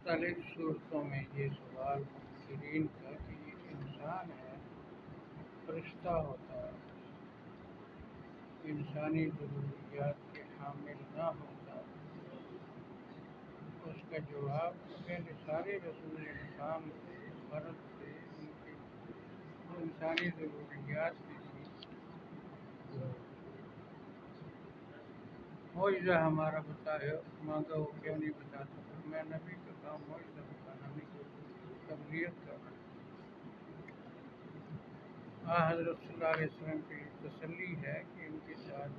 مختلف صورتوں میں یہ سوال منکرین کا کہ یہ انسان ہے، فرشتہ ہوتا ہے، انسانی ضروریات کے حامل نہ ہوتا، اس کا جواب پہلے سارے رسول انسان فرض تھے، ان کی وہ انسانی ضروریات کی تھی۔ معجزہ ہمارا بتایا مانگا وہ کیوں نہیں بتاتا؟ میں نبی کا کام معجزہ بتانا نہیں، تبلیغ کرنا۔ حضرت صلی اللہ علیہ وسلم کی تسلی ہے کہ ان کے ساتھ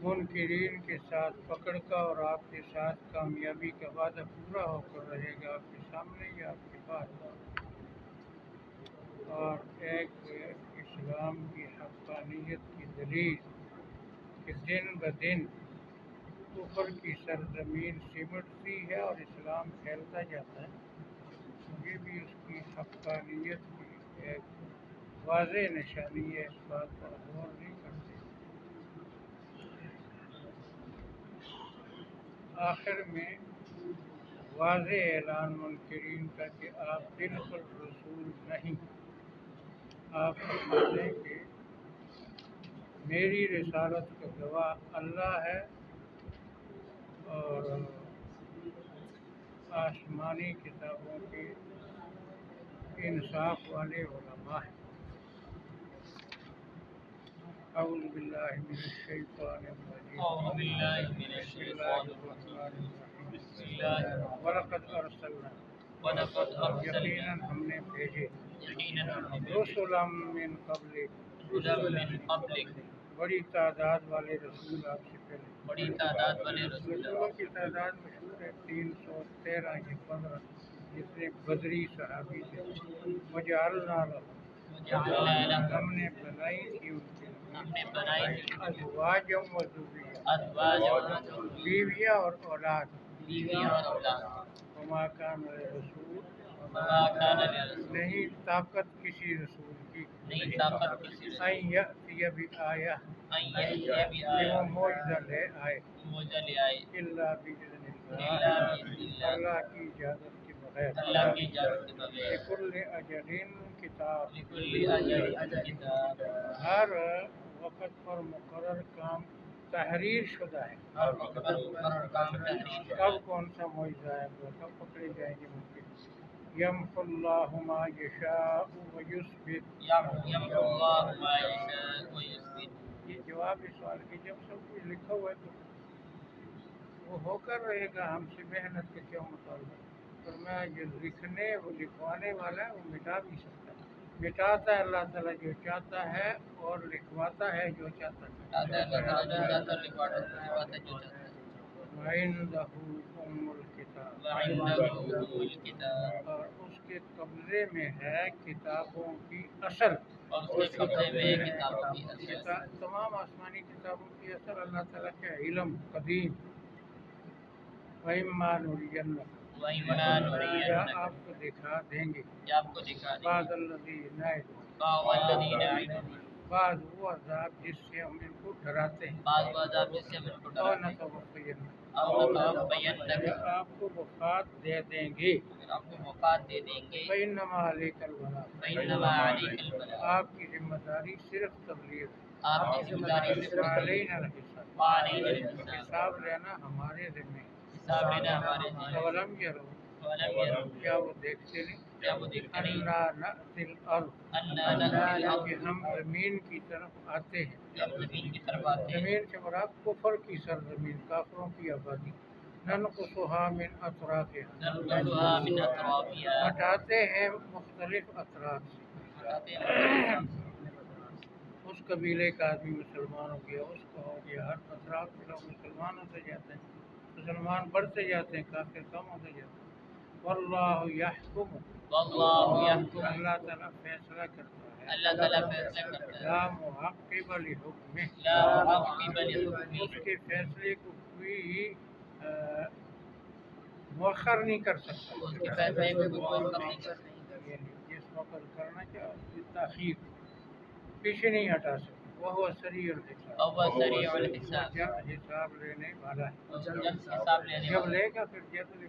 منکرین کے ساتھ پکڑ کا اور آپ کے ساتھ کامیابی کا وعدہ پورا ہو کر رہے گا، آپ کے سامنے یا آپ کے پاس۔ اور ایک اسلام کی حقانیت کی دلیل کہ دن بدن کفر کی سرزمین سمٹتی ہے اور اسلام پھیلتا جاتا ہے، یہ بھی اس کی حقانیت کی ایک واضح نشانی ہے، اس بات پر غور نہیں کرتے۔ آخر میں واضح اعلان منکرین کا کہ آپ بالکل رسول نہیں، آپ فرماتے ہیں کہ میری رسالت کا گواہ اللہ ہے اور آسمانی کتابوں کے انصاف والے علماء ہیں۔ اعوذ باللہ من الشیطان الرجیم، أعوذ بالله من بسم اللہ الشيطان الرحمن الرجيم. الرحیم۔ بسم الله الرحمن وَلَقَدْ الرحيم. أَرْسَلْنَا، ولقد یقیناً أرسلنا ہم نے بھیجے يقينا من بيته رسلا من قبلک، رسلا من قبلك بڑی تعداد والے رسول آپ سے پہلے۔ بڑی تعداد والے رسول رسولوں کی تعداد مشہور ہے 313 یا 15، جس میں بدری صحابی تھے۔ وجعلنا لهم، وجعلنا لهم ہم نے بنائی تھی ان کے ہم نے بنائی تھی ازواج و ذریہ، ازواج و بیویاں اور اولاد۔ بیویاں اور اولاد۔ وما کان رسول، وما كان لرسول، نہیں طاقت کسی رسول کی، نہیں طاقت کسی رسول ان یأتی بآیہ، ان یأتی کہ وہ بآیہ معجزہ لے آئے، معجزہ لے آئے الا بإذن الا اللہ، بإذن اللہ، اللہ کی اجازت کے بغیر۔ اللہ کی اجازت کے بغیر۔ لکل اجل کتاب، لکل اجل کتاب، ہر وقت پر مقرر کام تحریر شدہ ہے۔ ہر وقت پر مقرر کام تحریر کب کون سا معجزہ ہے، وہ کب پکڑے جائیں گے ممکن۔ یمحو اللہ ما یشاء ویثبت، یمحو اللہ ما یشاء ویثبت۔ یہ جواب اس سوال کے جب سب کچھ لکھا ہوا ہے تو وہ ہو کر رہے گا، ہم سے محنت کے کیوں مطالبہ؟ فرمایا جو لکھنے وہ لکھوانے والا ہے وہ مٹا بھی سکتا ہے، مٹاتا ہے اللہ تعالیٰ جو چاہتا ہے اور لکھواتا ہے جو چاہتا ہے۔ اللہ تعالیٰ جو چاہتا ہے لکھواتا ہے جو چاہتا ہے۔ وَعِندَهُ أُمُّ الْكِتَابِ، وعنده أم الكتاب، اور اس کے قبضے میں ہے کتابوں کی اصل۔ اور اس کے قبضے میں ہے کتابوں کی اصل۔ تمام آسمانی کتابوں کی اصل اللہ تعالیٰ کے علم قدیم۔ وَإِمَّا نُرِيَنَّكَ، وَإِمَّا یا نُرِيَنَّكَ، آپ کو دکھا دیں گے، یا آپ کو دکھا دیں بعض گے الذی نعدہم، بعض الذی نعدہم، بعض وہ عذاب جس سے ہم ان کو ڈراتے ہیں۔ بعض عذاب جس سے ہم ان کو اور ڈراتے ہیں۔ نتوفینک، اور نتوفینک، یا آپ کو وفات دے دیں گے۔ اگر آپ کو وفات دے دیں گے فإنما علیک البلاغ، فإنما علیک البلاغ، آپ کی ذمہ داری صرف تبلیغ ہے۔ آپ کی ذمہ داری صرف وعلینا الحساب، وعلینا الحساب، حساب لینا ہمارے ذمہ ہے۔ حساب لینا ہمارے ذمہ ہے۔ اولم یروا، ولم يروا، کیا وہ دیکھتے نہیں، کیا وہ دیکھتے نہیں انا نأتی الارض، انا نأتی الارض، کہ ہم زمین کی طرف آتے ہیں۔ ہم زمین کی طرف آتے ہیں، زمین سے مراد کفر کی سرزمین، کافروں کی آبادی۔ ننقصها من اطرافها، ننقصها من اطرافها، ہٹاتے ہیں مختلف اطراف سے۔ ہٹاتے ہیں اس قبیلے کا آدمی مسلمان ہو گیا، اس کا ہو گیا، ہر اطراف کے لوگ مسلمان ہوتے جاتے ہیں، مسلمان بڑھتے جاتے ہیں، کافر کم ہوتے جاتے ہیں۔ واللہ یحکم، واللہ یحکم، اللہ تعالیٰ فیصلہ کرتا ہے، اللہ تعالیٰ فیصلہ کرتا ہے، لا معقب لحکمہ، لا معقب لحکمہ، اس کے فیصلے کو کوئی مؤخر نہیں کر سکتا، اس کے فیصلے کو کوئی مؤخر نہیں کر سکتا، یعنی جس وقت کرنا چاہے تاخیر پیچھے نہیں ہٹا سکتا۔ وہ سریع الحساب، اور وہ سریع الحساب، جب حساب لینے والا ہے، جب حساب لینے جب والا لے گا پھر جلد لے،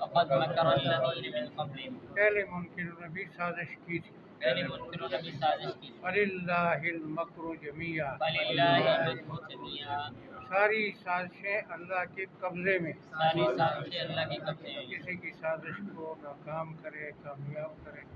وقد مكر الذين من قبلهم پہلے منکروں نے بھی سازش کی تھی پہلے منکروں نے بھی سازش کی فَلِلَّهِ الْمَكْرُ جَمِيعًا فللہ المکر جميعا ساری سازشیں اللہ کے قبضے میں ساری سازشیں اللہ کے قبضے میں کسی کی سازش کو ناکام کرے کامیاب کرے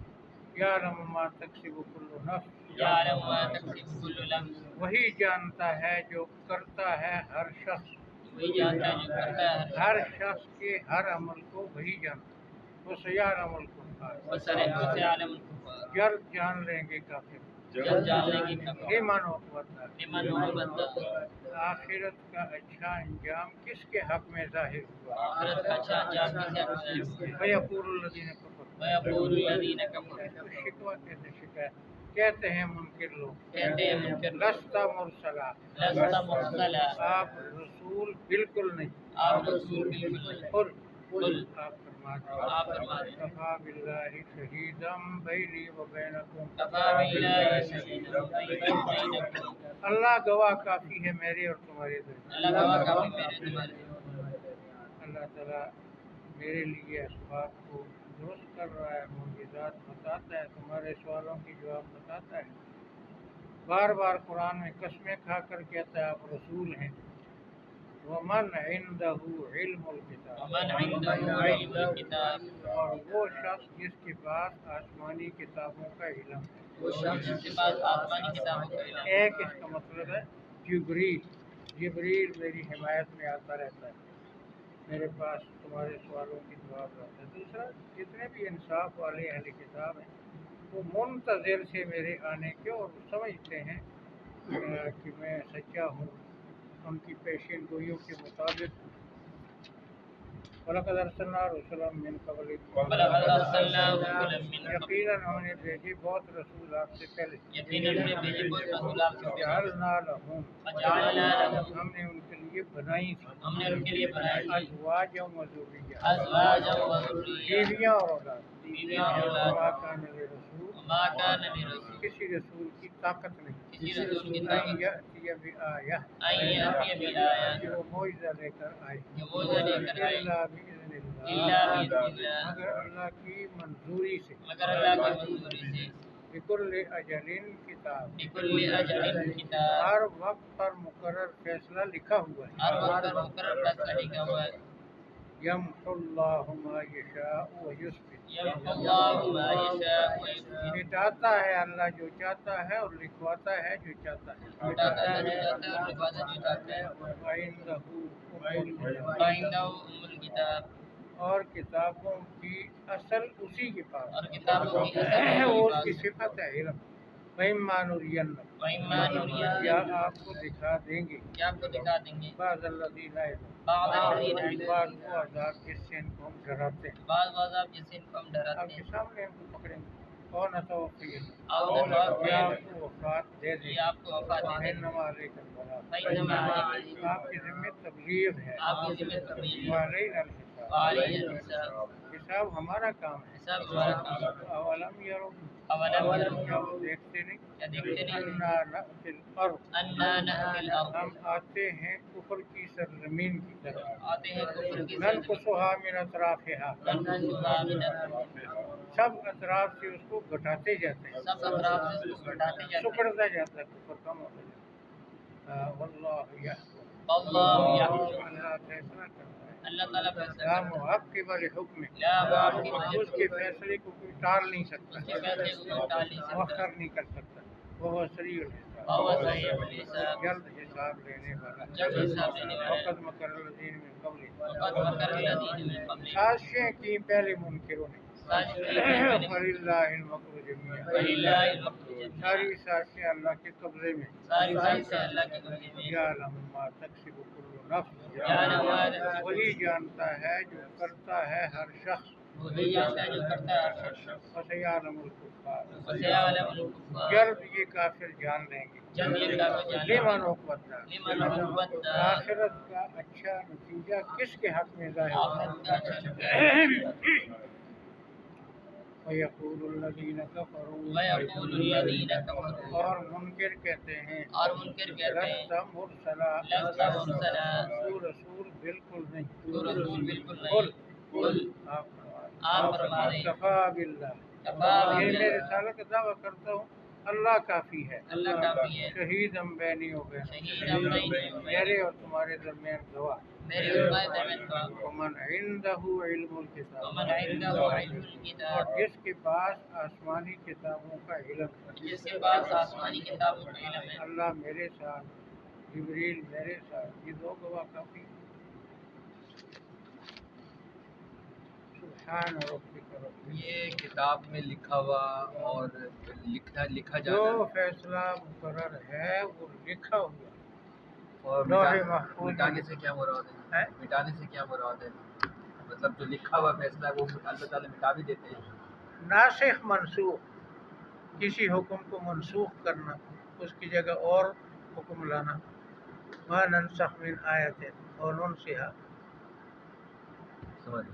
یعلم ما تکسب کل نفس یعلم ما تکسب کل نفس وہی جانتا ہے جو کرتا ہے ہر شخص وہی جانتا ہے جو کرتا ہے ہر شخص کے ہر عمل کو وہی جانتا ہے وہ سیارم الکفار وسيعلم الكفار جلد جان لیں گے کافر جب جاننے کی خبر ایمان و قوت لمن عبد آخرت کا اچھا انجام کس کے حق میں ظاہر ہوا آخرت کا اچھا انجام کسے حق میں ہے وَيَقُولُ الَّذِينَ كَفَرُوا ويقول الذين كفروا شکوہ کہتے شکایت کہتے ہیں منکر لوگ کہتے ہیں منکر لست مرسلا لست مرسلا آپ رسول بالکل نہیں آپ رسول بالکل نہیں قل قل آپ فرما دیں آپ فرما دیں کفا باللہ شہیدا بینی و بینکم کفا باللہ شہیدا بینی و بینکم اللہ گواہ کافی ہے میرے اور تمہارے درمیان اللہ گواہ کافی میرے تمہارے اللہ تعالیٰ میرے لیے اسباب کو درست کر رہا ہے معجزات بتاتا ہے تمہارے سوالوں کی جواب بتاتا ہے بار بار قرآن میں قسمیں کھا کر کہتا ہے آپ رسول ہیں ومن عنده علم الکتاب ومن عنده علم الكتاب اور وہ شخص جس کے پاس آسمانی کتابوں کا علم ہے وہ شخص جس کے پاس آسمانی کتابوں کا علم ہے ایک اس کا مطلب ہے جبریل میری حمایت میں آتا رہتا ہے میرے پاس تمہارے سوالوں کی جواب رہتا ہے دوسرا جتنے بھی انصاف والے اہل کتاب ہیں وہ منتظر سے میرے آنے کے اور سمجھتے ہیں کہ میں سچا ہوں ان کی پیشین گوئیوں کے مطابق وَلَقَدْ أَرْسَلْنَا رُسُلًا مِّن قَبْلِكَ وَلَقَدْ أَرْسَلْنَا رُسُلًا مِّن قَبْلِكَ یقیناً ہم نے بھیجے بہت رسول آپ سے پہلے یقیناً ہم نے بھیجے بہت رسول آپ سے پہلے جعلنا لهم وجعلنا لهم ہم نے ان کے لیے بنائی تھی ہم نے ان کے لیے بنائی تھی ازواجا و ذریہ ازواجا و ذریہ بیویاں اور اولاد بیویاں اور اولاد وما کان لرسول وما كان لرسول کسی رسول کی طاقت نہیں کسی رسول کی ان طاقت یأتی بآیہ ان یأتی بآیہ جو معجزہ لے کر آئے جو معجزہ لے کر آئے الا بإذن الا اللہ بإذن اللہ مگر اللہ کی منظوری سے مگر اللہ کی منظوری سے بکل اجل کتاب بكل اجل کتاب ہر وقت پر مقرر فیصلہ لکھا ہوا ہے ہر وقت پر مقرر فیصلہ لکھا ہوا ہے یمحو اللہ ما یشاء ویثبت یمحو اللہ ما یشاء ویثبت مٹاتا ہے اللہ جو چاہتا ہے اور لکھواتا ہے جو چاہتا ہے مٹاتا ہے جو چاہتا ہے اور لکھواتا ہے جو چاہتا ہے وعنده ام الکتاب وعنده ام الکتاب اور کتابوں کی اصل اسی کے پاس اور کتابوں کی اصل وہ اس اسی کی کے صفت ہے علم وَإِمَّا نُرِيَنَّكَ وَإِمَّا نُرِيَنَّكَ یا آپ کو دکھا دیں گے کیا آپ کو دکھا دیں گے بعض الذین بعض الذین بعض وہ عذاب جس سے ان کو ہم ڈراتے ہیں بعض عذاب جس سے ان کو ہم آپ ڈراتے کے ہیں سامنے ہم کو پکڑیں گے اور نہ توفیق اور نہ توفیق یا آپ کو وفات دے دیں یہ آپ کو وفات دے دیں انما علیک البلاغ فإنما علیہ آپ کی ذمہ تبلیغ ہے آپ کی ذمہ تبلیغ ہے وعلینا الحساب وعلیہ الحساب حساب ہمارا کام ہے حساب ہمارا کام ہے اولم یرو اولم کیا وہ دیکھتے نہیں کیا دیکھتے نہیں انا نأتی الارض انا نأتی الارض ہم آتے ہیں کفر کی سرزمین کی طرف آتے ہیں کفر کی ننقصها من اطرافها ننقصها من اطرافها سب اطراف سے اس کو گھٹاتے جاتے ہیں سب اطراف سے اس کو گھٹاتے جاتے ہیں سکڑتا جاتا ہے کفر کم ہوتا جاتا ہے واللہ یحکم اللہ یحکم اللہ فیصلہ کرتا ہے اللہ تعالیٰ فیصلہ لا کرتا ہے معقب لحکم لا معقب اس کے فیصلے کو کوئی ٹال نہیں سکتا اس کے فیصلے کو کوئی ٹال نہیں سکتا مؤخر نہیں کر سکتا وہ سریع الحساب وهو سریع الحساب جلد حساب لینے والا جلد حساب لینے والا وقد مکر الذین من قبلهم وقد مکر الذین من قبلهم سازشیں کی پہلے منکروں نے سازش کی پہلے فللہ المکر جميعا وللہ المکر جميعا ساری سازشیں اللہ کے قبضے میں ساری سازشیں اللہ کے قبضے میں یعلم ما تکسب کل نفس یعلم ما تکسب وہی جانتا ہے جو کرتا ہے ہر شخص وہی جانتا ہے جو کرتا ہے ہر شخص وسیعلم الکفار وسيعلم الكفار جلد یہ کافر جان لیں گے جلد یہ کافر جان لیں گے لمن عقبت لمن عقبت الدار آخرت کا اچھا نتیجہ کس کے حق میں ظاہر آخرت کا اچھا وَيَقُولُ الَّذِينَ كَفَرُوا وَيَقُولُ الَّذِينَ كَفَرُوا اور منکر کہتے ہیں اور منکر کہتے ہیں لَسْتَ مُرْسَلًا لست مرسلا تو رسول بالکل نہیں تو رسول بالکل قل نہیں قل آپ فرما دیں کفا باللہ کفا یہ میں باللہ رسالت کا دعویٰ کرتا ہوں اللہ کافی ہے اللہ کافی ہے شہید ہم بینی ہو گئے شہید ہم نہیں میرے اور تمہارے درمیان گواہ میرے علماء درمیان کا ومن عنده علم الکتاب ومن عنده علم الکتاب اور جس کے پاس آسمانی کتابوں کا علم ہے جس کے پاس آسمانی کتابوں کا علم ہے اللہ میرے ساتھ جبریل میرے ساتھ یہ دو گواہ کافی سبحان ربک رب یہ کتاب میں لکھا ہوا اور لکھا جو جانا فیصلہ مقرر ہے وہ لکھا ہوا اور لوح محفوظ مٹانے سے کیا مراد ہے؟ مٹانے سے کیا مراد ہے؟ مطلب جو لکھا ہوا فیصلہ ہے وہ اللہ تعالیٰ مٹا بھی دیتے ہیں. ناسخ منسوخ کسی حکم کو منسوخ کرنا اس کی جگہ اور حکم لانا ما ننسخ من آیت اور ننسیہا سمجھ